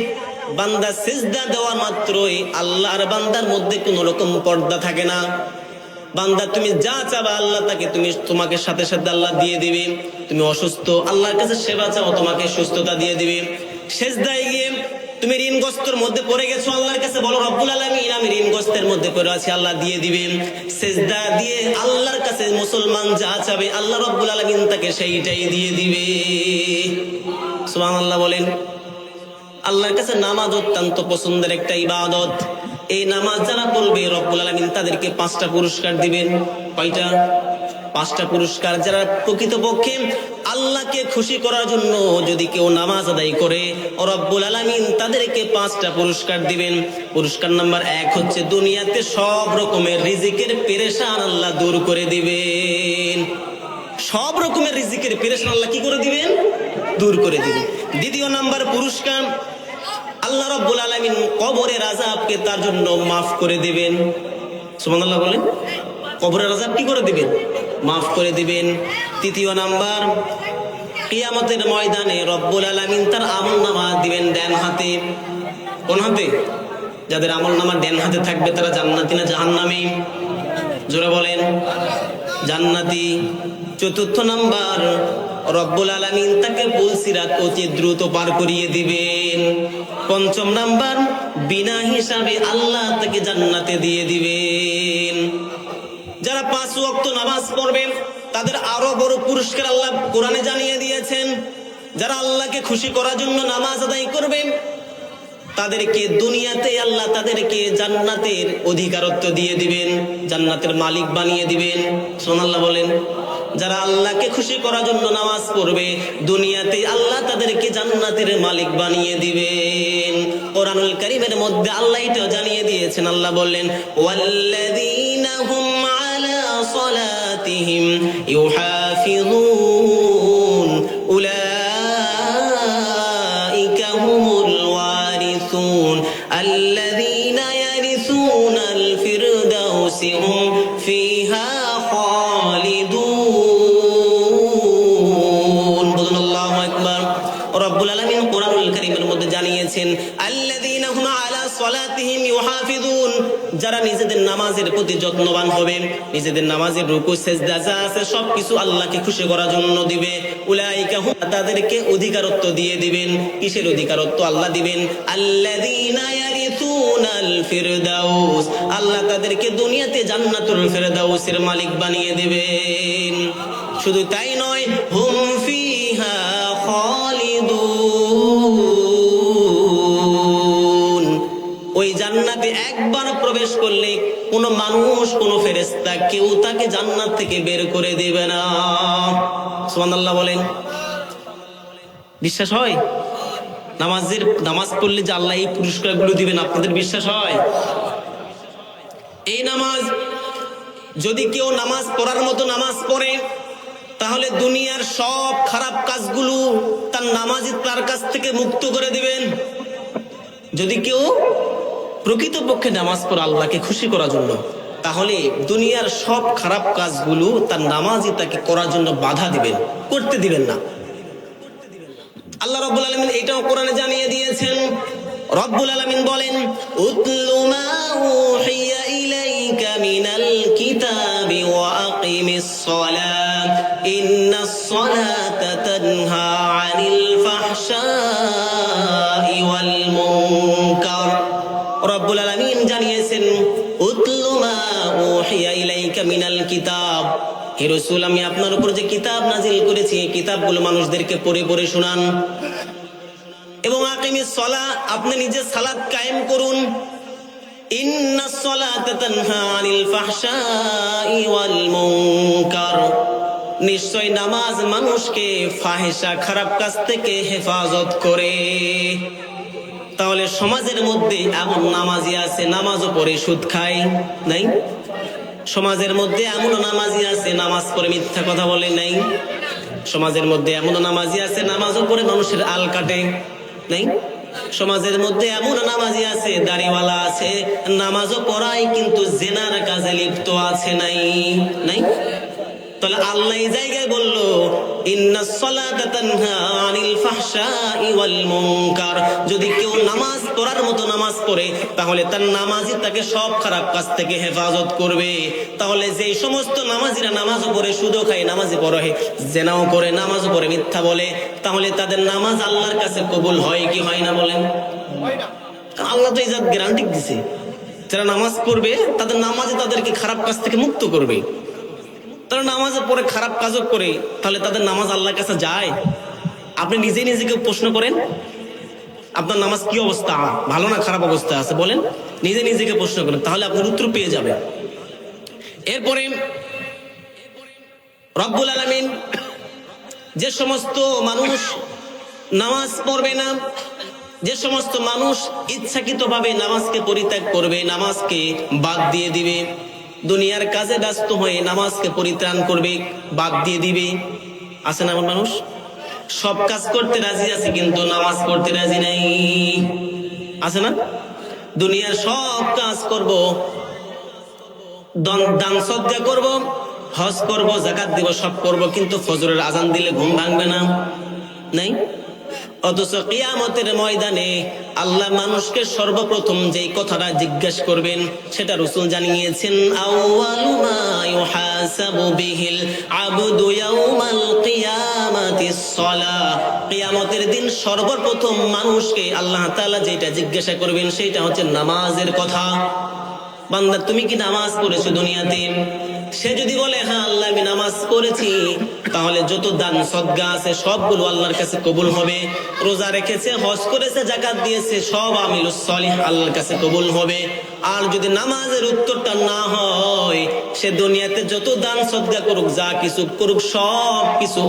বান্দা সিজদা দেওয়া মাত্রই আল্লাহ আর বান্দার মধ্যে কোনো রকম পর্দা থাকে না। বান্দা তুমি যা চাবা আল্লাহ তাকে তোমাকে সাথে সাথে আল্লাহ দিয়ে দিবে। তুমি অসুস্থ, আল্লাহর কাছে সেবা চাও, তোমাকে সুস্থতা দিয়ে দিবে। সিজদায় গিয়ে তুমি ঋণগ্রস্তের মধ্যে পড়ে গেছো, আল্লাহর কাছে বলো রব্বুল আলামিন আমি ঋণগ্রস্তের মধ্যে পড়ে আছি, আল্লাহ দিয়ে দিবে। সিজদা দিয়ে আল্লাহর কাছে মুসলমান যা চাবে আল্লাহ রব্বুল আলামিন তাকে সেইটাই দিয়ে দিবে। সুবহানাল্লাহ বলেন। আল্লাহর কাছে নামাজ অত্যন্ত পছন্দের একটা ইবাদত। এই নামাজ যারা পড়বে রব্বুল আলামিন তাদেরকে 5টা পুরস্কার দিবেন। কয়টা? 5টা পুরস্কার। যারা প্রকৃতপক্ষে আল্লাহকে খুশি করার জন্য যদি কেউ নামাজ আদায় করে রব্বুল আলামিন তাদেরকে 5টা পুরস্কার দিবেন। পুরস্কার নাম্বার 1 হচ্ছে দুনিয়াতে সব রকমের রিজিকের পেরেশান আল্লাহ দূর করে দিবেন। সব রকমের রিজিকের পেরেশান আল্লাহ কি করে দিবেন? দূর করে দিবেন। দ্বিতীয় নাম্বার পুরস্কার, আল্লাহ রাব্বুল আলামিন কবরের আযাবকে তার জন্য মাফ করে দিবেন। সুবহানাল্লাহ বলেন। কবরের আযাব কি করে দিবেন? মাফ করে দিবেন। তৃতীয় নাম্বার, কিয়ামতের ময়দানে রব্বুল আলামিন তার আমলনামা দিবেন ডান হাতে। কোন হাতে? যাদের আমলনামা ডান হাতে থাকবে তারা জান্নাতি না জাহান্নামী? জোরে বলেন। জান্নাতি। চতুর্থ নাম্বার, রব্বুল আলামিন তাকে পুলসিরাত অতি দ্রুত পার করিয়ে দিবেন। পঞ্চম নাম্বার, বিনা হিসাবে আল্লাহ তাকে জান্নাতে দিয়ে দিবেন। যারা 5 ওয়াক্ত নামাজ পড়বে তাদের আরো বড় পুরস্কার আল্লাহ কোরআনে জানিয়ে দিয়েছেন। যারা আল্লাহকে খুশি করার জন্য নামাজ আদায় করবে তাদেরকে দুনিয়াতে আল্লাহ তাদেরকে জান্নাতের অধিকারত্ব দিয়ে দিবেন, জান্নাতের মালিক বানিয়ে দিবেন। সুবহানাল্লাহ বলেন। যারা আল্লাহকে খুশি করার জন্য নামাজ পড়বে দুনিয়াতে আল্লাহ তাদেরকে জান্নাতের মালিক বানিয়ে দিবেন। কোরআনুল কারীমের মধ্যে আল্লাহ এটা জানিয়ে দিয়েছেন। আল্লাহ বললেন ওয়াল্লাযীনা হুম আলা সালাতিহিম ইউহাফিযুন উলাইকা হুমুল ওয়ারিসুন আল্লাযীনা ইয়ারিসুনাল ফিরদাউসি হুম ফিহা খালিদুন। আল্লাহু আকবার। রব্বুল আলামিন কোরআনুল কারীমের মধ্যে জানিয়েছেন আল্লাযীনা হুম আলা সালাতিহিম ইউহাফিযুন, যারা নিজেদের নামাজের প্রতি যত্নবান হবে, নিজেদের নামাজের রুকু সিজদা যা আছে সবকিছু আল্লাহকে খুশি করার জন্য দিবে। উলাইকা হুম, তাদেরকে অধিকারত্ব দিয়ে দিবেন। কিসের অধিকারত্ব আল্লাহ দিবেন? আল্লাযীনা ইয়ারিসুনাল ফিরদাউস, আল্লাহ তাদেরকে দুনিয়াতে জান্নাতুল ফিরদাউসের মালিক বানিয়ে দিবেন। শুধু তাই নয়, হুম ফিহা খালিদুন, ওই জান্নাতে একবার প্রবেশ করলে কোন মানুষ, কোন ফেরেশতা কেউ তাকে জান্নাত থেকে বের করে দেবে না। সুবহানাল্লাহ বলেন। বিশ্বাস হয়? নামাজ পড়লে যে আল্লাহ এই পুরস্কারগুলো দিবেন আপনাদের বিশ্বাস হয়? এই নামাজ যদি কেউ নামাজ পড়ার মতো নামাজ পড়ে তাহলে দুনিয়ার সব খারাপ কাজগুলো তার নামাজি তার কাছ থেকে মুক্ত করে দিবেন। যদি কেউ প্রকৃতপক্ষে নামাজ পড়ে আল্লাহকে খুশি করার জন্য, তাহলে দুনিয়ার সব খারাপ কাজগুলো তার নামাজি তাকে করার জন্য বাধা দিবেন, করতে দিবেন না। আল্লাহ রাব্বুল আলামিন এটাও কোরআনে জানিয়ে দিয়েছেন। রব্বুল আলামিন বলেন, উতলু মা উহিয়া ইলাইকা মিনাল কিতাবি ওয়া আকিমিস সালাহ ইন্নাস সালাতা তানহা আনিল ফাহশাই ওয়াল মুনকার। রব্বুল আলামিন জানিয়েছেন, উতলু মা উহিয়া ইলাইকা মিনাল কিতাব, হে রাসূল আমি আপনার উপর যে কিতাব নাজিল করেছি এই কিতাবগুলো মানুষদেরকে পড়ে পড়ে শোনান। এবং আকিমিস সালাহ, আপনি নিজে সালাত কায়েম করুন। ইন্নাস সালাতা তানহা আনিল ফাহশাই ওয়াল মুনকার, নিশ্চয় নামাজ মানুষকে ফাহিশা খারাপ কাজ থেকে হেফাজত করে। তাহলে সমাজের মধ্যে এমন নামাজি আছে নামাজও পড়ে সুদ খায়, নাই? সমাজের মধ্যে এমন নামাজি আছে নামাজ পড়ে মিথ্যা কথা বলে, নাই? সমাজের মধ্যে এমন নামাজি আছে নামাজও পড়ে মানুষের আল কাটে, নাই? সমাজের মধ্যে এমন নামাজি আছে দাড়িওয়ালা আছে নামাজও পড়ায় কিন্তু জেনার কাজে লিপ্ত আছে, নাই? নাই? তাহলে আল্লাহ এই জায়গায় বললো ইন্নাস সালাতা তানহা আনিল ফাহশাই ওয়াল মুনকার, যদি কেউ নামাজ পড়ার মতো নামাজ পড়ে তাহলে তার নামাজই তাকে সব খারাপ কাজ থেকে হেফাজত করবে। তাহলে যেই সমস্ত নামাজিরা নামাজও পড়ে সুদও খায়, নামাজে পড়ে জেনাও করে, নামাজও পড়ে মিথ্যা বলে, তাহলে তাদের নামাজ আল্লাহর কাছে কবুল হয় কি হয় না বলেন? আল্লাহ তো এই জাত গ্যারান্টি দিছে, যারা নামাজ পড়বে তাদের নামাজে তাদেরকে খারাপ কাজ থেকে মুক্ত করবে। তারা নামাজে পড়ে খারাপ কাজও করে, তাহলে তাদের নামাজ আল্লাহর কাছে যায়? আপনি নিজে নিজেকে প্রশ্ন করেন, আপনার নামাজ কি অবস্থা, ভালো না খারাপ অবস্থা আছে বলেন? নিজে নিজেকে প্রশ্ন করেন, তাহলে আপনার উত্তর পেয়ে যাবেন। এরপরে রব্বুল আলামিন যে সমস্ত মানুষ নামাজ পড়বে না, যে সমস্ত মানুষ ইচ্ছাকৃতভাবে নামাজকে পরিত্যাগ করবে, নামাজকে বাদ দিয়ে দিবে, দুনিয়ার কাজে ব্যস্ত হয়ে নামাজকে পরিত্রাণ করবে, বাদ দিয়ে দিবে, আছে না? এমন মানুষ সব কাজ করতে রাজি আছে কিন্তু নামাজ পড়তে রাজি নাই, আছে না? দুনিয়ার সব কাজ করব, দান সদকা করব, হজ করব, যাকাত দিব, সব করব, কিন্তু ফজরের আজান দিলে ঘুম ভাঙবে না, নাই? অথচ কিয়ামতের ময়দানে আল্লাহ মানুষকে সর্বপ্রথম যেই কথাটা জিজ্ঞাসা করবেন সেটা রাসূল জানিয়েছেন, আউয়ালু মা ইউহাসাবু বিহিল আবদু ইয়াউমাল কিয়ামাতিস সালাহ, কিয়ামতের দিন সর্বপ্রথম মানুষকে আল্লাহ তাআলা যেটা জিজ্ঞাসা করবেন সেটা হচ্ছে নামাজের কথা। বান্দা তুমি কি নামাজ পড়েছো দুনিয়াতে? সে যদি বলে হ্যাঁ আল্লাহ আমি নামাজ পড়েছি, তাহলে যত দান সদকা আছে সবগুলো আল্লাহর কাছে কবুল হবে। রোজা রেখেছে, হজ করেছে, যাকাত দিয়েছে, সব আমিলুস সলিহ আল্লাহর কাছে কবুল হবে। আর যদি নামাজের উত্তরটা না হয়, সে দুনিয়াতে যত দান সদকা করুক, যা কিছু করুক, সব কিছু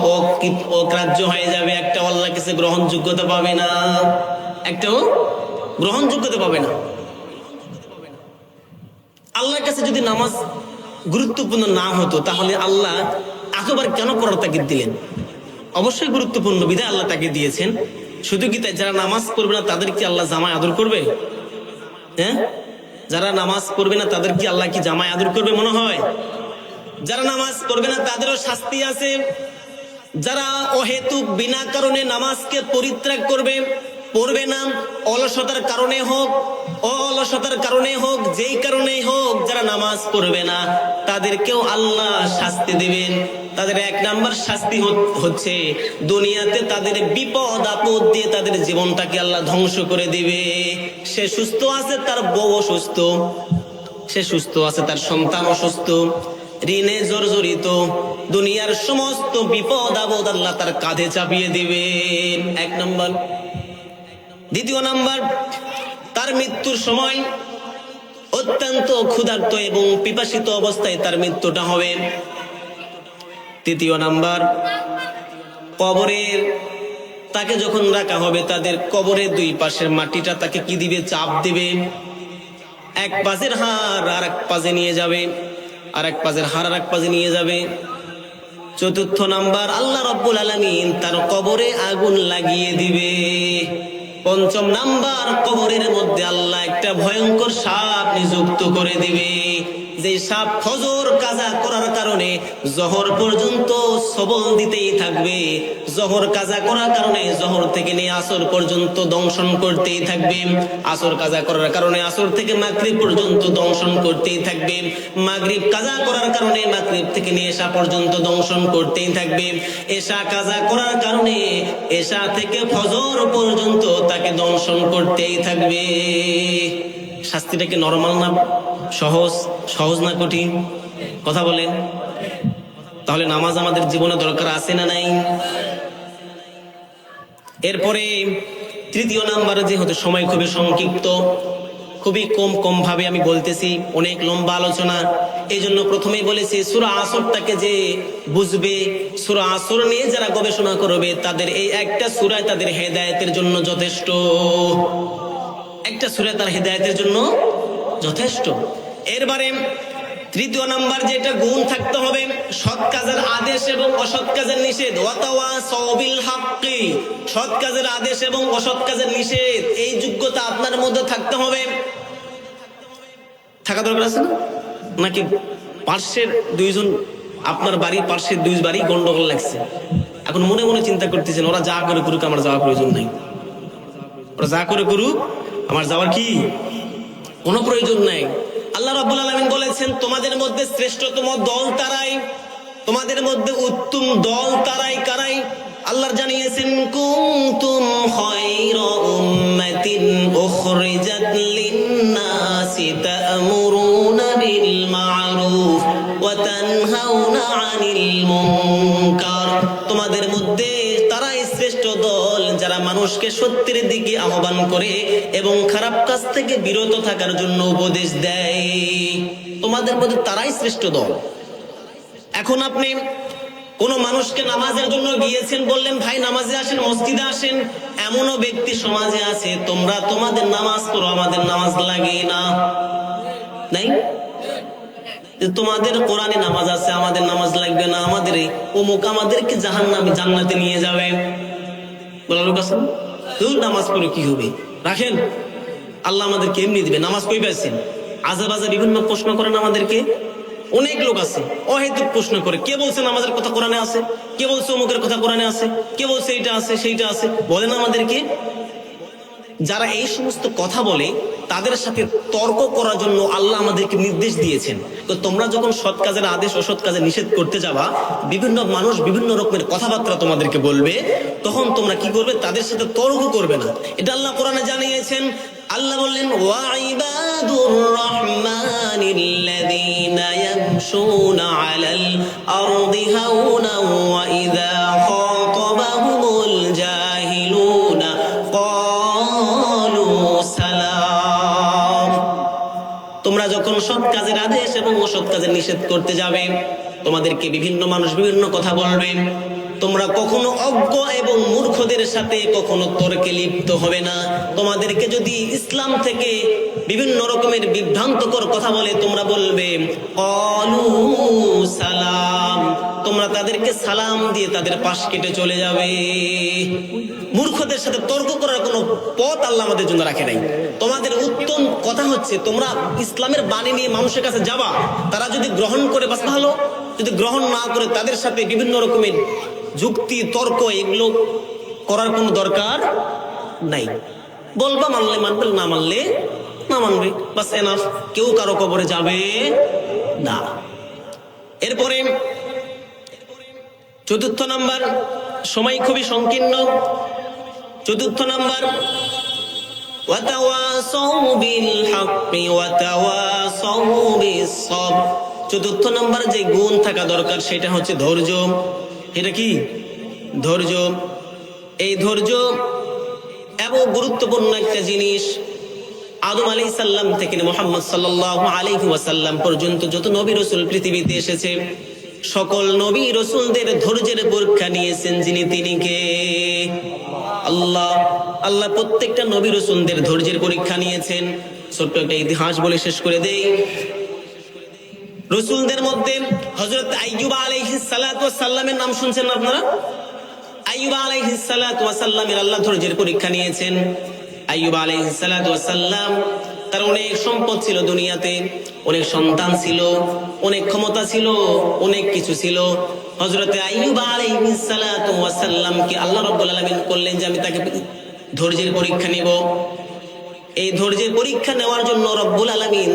অগ্রাহ্য হয়ে যাবে, একটা আল্লাহর কাছে গ্রহণযোগ্যতা পাবে না, একটাও গ্রহণযোগ্যতা পাবে না। আল্লাহর কাছে যদি নামাজ গুরুত্বপূর্ণ না হতো তাহলে আল্লাহ এতবার কেন পড়ার তাগিদ দিলেন? অবশ্যই গুরুত্বপূর্ণ বিধায় আল্লাহ তাগিদ দিয়েছেন। শুধু কি তাই যারা নামাজ পড়বে না তাদের কি আল্লাহ জামায় আদর করবে? হ্যাঁ, যারা নামাজ পড়বে না তাদের কি আল্লাহ কি জামায় আদর করবে মনে হয়? যারা নামাজ পড়বে না তাদেরও শাস্তি আছে। যারা অহেতুক বিনা কারণে নামাজকে পরিত্যাগ করবে, পড়বে না, অলসতার কারণে হোক, অলসতার কারণে হোক, যেই কারণেই হোক, যারা নামাজ পড়বে না তাদেরকেও আল্লাহ শাস্তি দিবেন। তাদের এক নাম্বার শাস্তি হচ্ছে দুনিয়াতে তাদের বিপদ আপদ দিয়ে তাদের জীবনটাকে আল্লাহ ধ্বংস করে দিবে। সে সুস্থ আছে, তার বউ অসুস্থ, সে সুস্থ আছে, তার সন্তান অসুস্থ, ঋণে জর্জরিত, দুনিয়ার সমস্ত বিপদ আপদ আল্লাহ তার কাঁধে চাপিয়ে দিবেন, এক নাম্বার। দ্বিতীয় নাম্বার, তার মৃত্যুর সময় অত্যন্ত ক্ষুধার্ত এবং পিপাসিত অবস্থায় তার মৃত্যুটা হবে। তৃতীয় নাম্বার, কবরের তাকে যখন রাখা হবে তাদের কবরের দুই পাশের মাটিটা তাকে কি দিবে? চাপ দিবে। এক পাশের হাড় আর এক পাশে নিয়ে যাবে, আর এক পাশের হাড় আর এক পাশে নিয়ে যাবে। চতুর্থ নাম্বার, আল্লাহ রাব্বুল আলামিন তার কবরে আগুন লাগিয়ে দিবে। পঞ্চম নাম্বার, কবরের মধ্যে আল্লাহ একটা ভয়ঙ্কর সাপ নিযুক্ত করে দিবে, যে সাপ ফজর কাজা করার কারণে জহর পর্যন্ত সবল দিতেই থাকবে, জহর কাজা করার কারণে জহর থেকে নিয়ে আসর পর্যন্ত দংশন করতেই থাকবে, আসর কাজা করার কারণে আসর থেকে মাগরিব পর্যন্ত দংশন করতেই থাকবে, মাগরিব কাজা করার কারণে মাগরিব থেকে নিয়ে এশা পর্যন্ত দংশন করতেই থাকবে, এশা কাজা করার কারণে এশা থেকে ফজর পর্যন্ত তাকে দংশন করতেই থাকবে। শাস্তিটা কি নরমাল না সহজ? সহজ না কঠিন? কথা বলেন। তাহলে নামাজ আমাদের জীবনে দরকার আছে না নাই? এরপরে তৃতীয় নাম্বারে, যেহেতু সময় খুবই সংক্ষিপ্ত, খুবই কম ভাবে আমি বলতেছি, অনেক লম্বা আলোচনা, এই জন্য প্রথমেই বলেছি সূরা আসরটাকে যে বুঝবে, সূরা আসর নিয়ে যারা গবেষণা করবে তাদের এই একটা সূরায় তাদের হেদায়েতের জন্য যথেষ্ট, একটা সূরা তার হেদায়েতের জন্য যথেষ্ট। এরবারে তৃতীয় নাম্বার যেটা গুণ থাকতে হবে, সৎ কাজের আদেশ এবং অসৎ কাজের নিষেধ। ওয়াতাওয়াসাউ বিল হাক্কি, সৎ কাজের আদেশ এবং অসৎ কাজের নিষেধ, এই যোগ্যতা আপনার মধ্যে থাকতে হবে। থাকা দরকার আছে না? নাকি পার্শ্বের দুইজন, আপনার বাড়ির পার্শ্বের দুই বাড়ি গন্ডগোল লাগছে, এখন মনে মনে চিন্তা করতেছেন ওরা যা করে করুক, আমার যাওয়ার প্রয়োজন নাই, ওরা যা করে করুক, আমার যাওয়ার কি কোনো প্রয়োজন নাই। আল্লাহ রাব্বুল আলামিন বলেছেন, তোমাদের মধ্যে শ্রেষ্ঠতম দল তারাই, তোমাদের মধ্যে উত্তম দল তারাই। কারাই? আল্লাহ জানিয়েছেন, কুনতুম খায়রা উম্মাতিন উখরিজাত লিন-নাসি তা'মুরুনা বিল মা'রুফ ওয়া তানহাউনা আনিল মুনকার। তোমাদের মধ্যে তারাই শ্রেষ্ঠ দল যারা মানুষকে সত্যের দিকে আহ্বান করে এবং খারাপ কাজ থেকে বিরত থাকার জন্য উপদেশ দেয়। তোমাদের মধ্যে তারাই শ্রেষ্ঠ দল। এখন আপনি কোন মানুষকে নামাজের জন্য গিয়েছেন, বললেন ভাই নামাজে আসেন, মসজিদে আসেন, এমনও ব্যক্তি সমাজে আছে, তোমরা তোমাদের নামাজ করো, আমাদের নামাজ লাগে না, নাই? তোমাদের কোরআনে নামাজ আছে, আমাদের নামাজ লাগবে না, আমাদের অমুক আমাদেরকে জাহান্নামে জান্নাতে নিয়ে যাবে, বলার লোক আছে? নামাজ পড়ে কি হবে, রাখেন, আল্লাহ আমাদেরকে এমনি দিবে, নামাজ কই পাইছেন? আজে বাজে বিভিন্ন প্রশ্ন করেন আমাদেরকে। অনেক লোক আছে অহেতুক প্রশ্ন করে, কে বলছে নামাজের কথা কোরআনে আছে, কে বলছে অমুকের কথা কোরআনে আছে, কে বলছে এইটা আছে সেইটা আছে, বলেন আমাদেরকে। যারা এই সমস্ত কথা বলে তাদের সাথে তর্ক করার জন্য আল্লাহ আমাদেরকে নির্দেশ দিয়েছেন। তো তোমরা যখন সৎ কাজের আদেশ অসৎ কাজে নিষেধ করতে যাবা, বিভিন্ন মানুষ বিভিন্ন রকমের কথাবার্তা তোমাদেরকে বলবে, তখন তোমরা কি করবে? তাদের সাথে তর্ক করবে না। এটা আল্লাহ কোরআনে জানিয়েছেন। আল্লাহ বললেন, ওয়া ইবাদুর রাহমানিল্লাযীনা ইয়ামশুনা আলাল আরদি হাওনা ওয়া ইযা খাতাবাহুমুল জাহিলুনা ক্বালু সালাম। তোমরা যখন সৎ কাজের আদেশ এবং অসৎ কাজের নিষেধ করতে যাবে, তোমাদেরকে বিভিন্ন মানুষ বিভিন্ন কথা বলবে, তোমরা কখনো অজ্ঞ এবং মূর্খদের সাথে কখনো তর্কে লিপ্ত হবে না। তোমাদেরকে যদি ইসলাম থেকে বিভিন্ন রকমের বিভ্রান্তকর কথা বলে, তোমরা বলবে ক্বালু সালাম, তোমরা তাদেরকে সালাম দিয়ে তাদের পাশ কেটে চলে যাবে। মূর্খদের সাথে তর্ক করার কোনো পথ আল্লাহ আমাদের জন্য রাখে নাই। তোমাদের উত্তম কথা হচ্ছে, তোমরা ইসলামের বাণী নিয়ে মানুষের কাছে যাবা, তারা যদি গ্রহণ করে বাস ভালো, যদি গ্রহণ না করে তাদের সাথে বিভিন্ন রকমের যুক্তি তর্ক এগুলো করার কোনো দরকার নাই। বলবা মানলে মানবে, না মানলে না মানবে, বাস এনাফ। কেউ কারো কবরে যাবে না। এরপরে চতুর্থ নাম্বার, সময় খুবই সংকীর্ণ। চতুর্থ নাম্বার, ওয়াতাওয়াসাউ বিল হাক্কি ওয়াতাওয়াসাউ বিস সবর। চতুর্থ নাম্বার যে গুণ থাকা দরকার সেটা হচ্ছে ধৈর্য। এটা কি? ধৈর্য। এই ধৈর্য এমন গুরুত্বপূর্ণ একটা জিনিস। আদম আলাইহিস সালাম থেকে মুহাম্মদ সাল্লাল্লাহু আলাইহি ওয়াসাল্লাম পর্যন্ত যত নবী রাসূল পৃথিবীতে এসেছে, সকল নবী রাসূলদের ধৈর্যের পরীক্ষা নিয়েছেন যিনি, তিনি কে? আল্লাহ। আল্লাহ প্রত্যেকটা নবী রাসূলদের ধৈর্যের পরীক্ষা নিয়েছেন। ছোট্ট একটা ইতিহাস বলে শেষ করে দেই। রসুলদের মধ্যে হযরত আইয়ুব আলাইহিস সালাতু ওয়াস সালামের নাম শুনছেন না আপনারা? আইয়ুব আলাইহিস সালাতু ওয়াস সালামের আল্লাহ ধৈর্যের পরীক্ষা নিয়েছেন। আইয়ুব আলাইহিস সালাতু ওয়াস সালাম, তার অনেক সম্পদ ছিল দুনিয়াতে, অনেক সন্তান ছিল, অনেক ক্ষমতা ছিল, অনেক কিছু ছিল। হযরত আইয়ুব আলাইহিস সালাতু ওয়াস সালামকে আল্লাহ রাব্বুল আলামিন করলেন যে আমি তাকে ধৈর্যের পরীক্ষা নিব। এই ধৈর্যের পরীক্ষা নেওয়ার জন্য রব্বুল আলামিন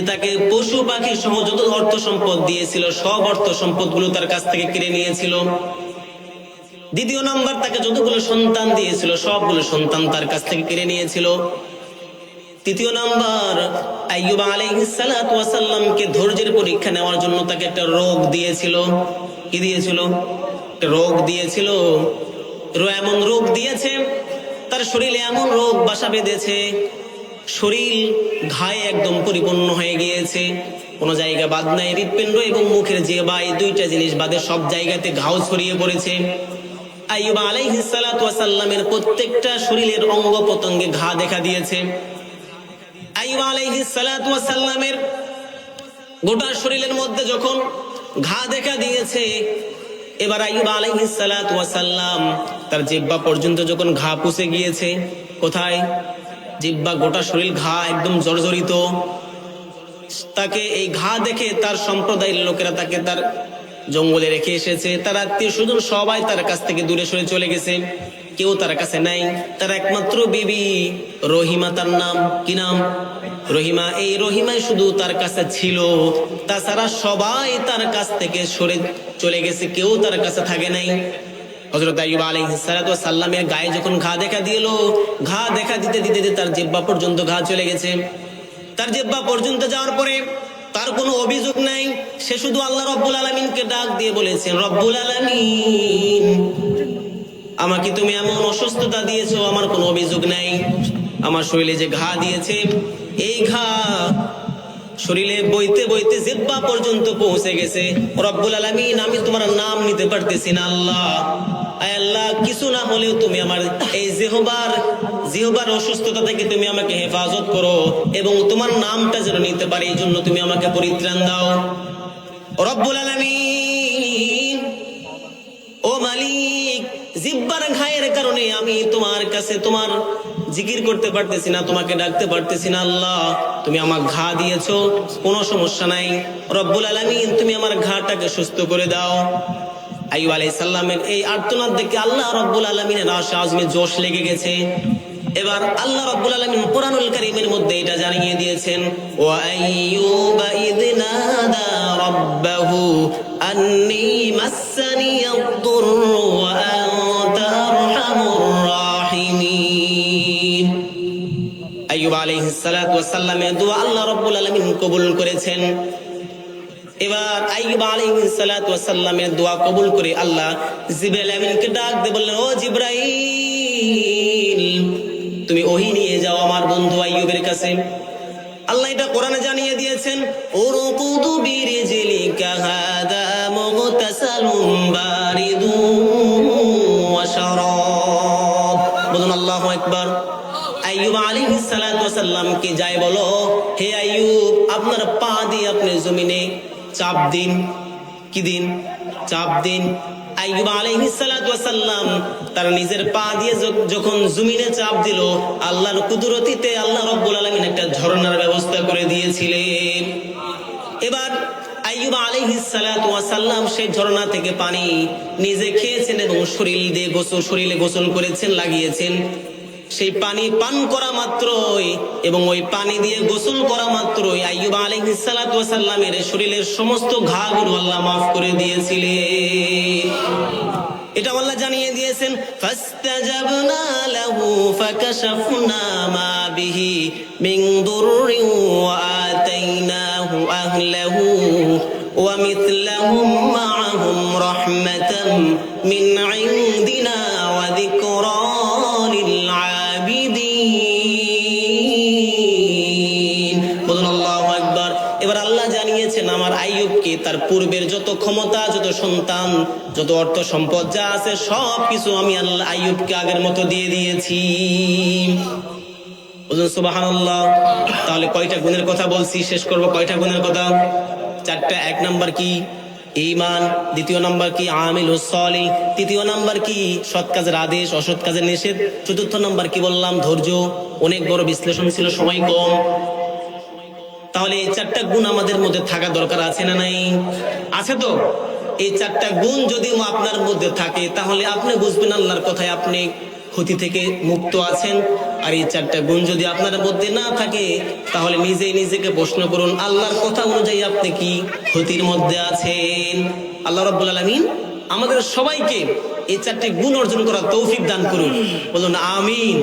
তাকে পশু পাখি সহ যত অর্থ সম্পদ দিয়েছিল সব অর্থ সম্পদগুলো তার কাছ থেকে কেড়ে নিয়েছিল। দ্বিতীয় নাম্বার, তাকে যতগুলো সন্তান দিয়েছিল সবগুলো সন্তান তার কাছ থেকে কেড়ে নিয়েছিল। তৃতীয় নাম্বার, আইয়ুব আলাইহিস সালাতু ওয়াস সালামকে ধৈর্যের পরীক্ষা নেওয়ার জন্য তাকে একটা রোগ দিয়েছিল। কি দিয়েছিল? একটা রোগ দিয়েছিল। এমন রোগ দিয়েছে, তার শরীরে এমন রোগ বাসা বেঁধেছে, শরীর ঘায়ে একদম পরিপূর্ণ হয়ে গিয়েছে, কোনো জায়গা বাদ নাই। হৃৎপিণ্ড এবং মুখের জিহ্বা, এই দুইটা জিনিস বাদে সব জায়গাতে ঘাও ছড়িয়ে পড়েছে। আইয়ুব আলাইহিস সালাতু ওয়াস সালামের প্রত্যেকটা শরীরের অঙ্গ প্রত্যঙ্গে ঘা দেখা দিয়েছে। আইয়ুব আলাইহিস সালাতু ওয়াস সালামের গোটা শরীরের মধ্যে যখন ঘা দেখা দিয়েছে, এবার আইয়ুব আলাইহিস সালাতু ওয়াস সালাম তার জিহ্বা পর্যন্ত যখন ঘা পুষে গিয়েছে, কোথায়? জিহ্বা, গোটা শরীর ঘা, একদম জর্জরিত। তাকে এই ঘা দেখে তার সম্প্রদায়ের লোকেরা তাকে তার জঙ্গলে রেখে এসেছে, তার আত্মীয় স্বজন সবাই তার কাছ থেকে দূরে সরে চলে গেছে, কেউ তার কাছে নাই। তার একমাত্র বিবি রহিমা, তার নাম কি নাম? রহিমা। এই রহিমাই শুধু তার কাছে ছিল, তাছাড়া সবাই তার কাছ থেকে সরে চলে গেছে, কেউ তার কাছে থাকে নাই। হযরত আইয়ুব আলাইহিস সালাতু ওয়াস সালামের গায়ে যখন ঘা দেখা দিল, ঘা দেখা দিতে দিতে তার জিহ্বা পর্যন্ত ঘা চলে গেছে। তার জিহ্বা পর্যন্ত যাওয়ার পরে তার কোনো অভিযোগ নাই, সে শুধু আল্লাহ রাব্বুল আলামিনকে ডাক দিয়ে বলেছেন, রব্বুল আলামিন, আমাকে তুমি এমন অসুস্থতা দিয়েছো, আমার কোনো অভিযোগ নাই, আমার শরীরে যে ঘা দিয়েছে, এই ঘা শরীরে বইতে বইতে জিহ্বা পর্যন্ত পৌঁছে গেছে। রব্বুল আলামিন, আমি তোমার নাম নিতে পারতেছি না আল্লাহ। আয় আল্লাহ, কিছু না হলেও তুমি আমার এই জিহ্বার অসুস্থতা থেকে তুমি আমাকে হেফাজত করো এবং তোমার নামটা যেন নিতে পারি, এই জন্য তুমি আমাকে পরিত্রাণ দাও। রব্বুল আলামিন, ও মালিক, জিহ্বার ঘায়ের কারণে আমি তোমার কাছে তোমার জিকির করতে পারতেছি না, তোমাকে ডাকতে পারতেছি না। আল্লাহ, তুমি আমার ঘা দিয়েছো, কোনো সমস্যা নাই। রব্বুল আলামিন, তুমি আমার ঘাটাকে সুস্থ করে দাও। আইয়ুব আলাইহিস সালামের এই আর্তনাদ দেখে আল্লাহ রাব্বুল আলামিনের আরশে আযমে জোশ লেগে গেছে। এবার আল্লাহ রাব্বুল আলামিন কোরআনুল কারীমের মধ্যে এটা জানিয়ে দিয়েছেন, ওয়া আইয়ুবা ইয নাদা রাব্বাহু আন্নী মাসসানিয়াদ-দুররু ওয়া আনতা আরহামুর রাহিমিন। আইয়ুব আলাইহিস সালাতু ওয়াস সালামের দোয়া আল্লাহ রাব্বুল আলামিন কবুল করেছেন। এবার আইয়ুব আলাইহিস সালাতু ওয়াস সালামের দোয়া কবুল করে আল্লাহ জিবরাইল আমিনকে ডাক দিয়ে বললেন, ও জিবরাইল, তুমি ওহী নিয়ে যাও আমার বন্ধু আইয়ুবের কাছে। আল্লাহ এটা কোরআনে জানিয়ে দিয়েছেন, উরকুদু বিরিজলিকা হাদা মুগতাসালুম বারিদুন ওয়া শারাব। বলুন আল্লাহু আকবার। আইয়ুব আলাইহিস সালাতু ওয়াস সালামকে যায় বলো, হে আইয়ুব, আপনার পা দিয়ে আপনি জমিনে চাপ দিন। কি দিন? চাপ দিন। আইয়ুব আলাইহিস সালাতু ওয়াস সালাম তার নিজের পা দিয়ে যখন জমিনে চাপ দিল, আল্লাহর কুদরতিতে আল্লাহ রাব্বুল আলামিন একটা ঝর্ণার ব্যবস্থা করে দিয়েছিলেন। এবার আইয়ুব আলাইহিস সালাতু ওয়াস সালাম সেই ঝর্ণা থেকে পানি নিজে খেয়েছেন এবং শরীরে গোসল করেছেন, লাগিয়েছেন। সেই পানি পান করা মাত্রই এবং ওই পানি দিয়ে গোসল করা মাত্রই আইয়ুব আলাইহিস সালাতু ওয়াস সালামের শরীরের সমস্ত ঘাগুলো আল্লাহ মাফ করে দিয়েছিলেন। এটা আল্লাহ জানিয়ে দিয়েছেন, ফাস্তাজাবনা লাহু ফাকাশাফনা মা বিহি মিন দুররিন ওয়া আতাইনাহু আহলাহু ওয়া মিথলাহুম মাআহুম রাহমাতাম মিন ইনদিনা ওয়া যিকরা লিল আবিদিন। বলুন আল্লাহু আকবার। এবার আল্লাহ জানিয়েছেন আমার আইয়ুবকে তার পূর্বের যত ক্ষমতা, যত সন্তান, যত অর্থ সম্পদ যা আছে সব কিছু আমি আল্লাহ আইয়ুবকে আগের মতো দিয়ে দিয়েছি। বলুন সুবহানাল্লাহ। তাহলে কয়টা গুণের কথা বলছি? শেষ করব কয়টা গুণের কথা? চারটা। এক নাম্বার কি? ঈমান। দ্বিতীয় নাম্বার কি? আমিলুস সলিহ। তৃতীয় নাম্বার কি? সৎ কাজের আদেশ, অসৎ কাজের নিষেধ। চতুর্থ নাম্বার কি বললাম? ধৈর্য। অনেক বড় বিশ্লেষণ ছিল, সময় কম। তাহলে এই চারটা গুণ আমাদের মধ্যে থাকা দরকার, আছে না নাই? আছে তো? এই চারটা গুণ যদি আপনার মধ্যে থাকে তাহলে আপনি বুঝবেন আল্লাহর কথায় আপনি ক্ষতি থেকে মুক্ত আছেন। আর এই চারটা গুণ যদি আপনার মধ্যে না থাকে তাহলে নিজেই নিজেকে প্রশ্ন করুন, আল্লাহর কথা অনুযায়ী আপনি কি ক্ষতির মধ্যে আছেন? আল্লাহ রাব্বুল আলামিন আমাদের সবাইকে এই চারটি গুণ অর্জন করার তৌফিক দান করুন। বলুন আমিন।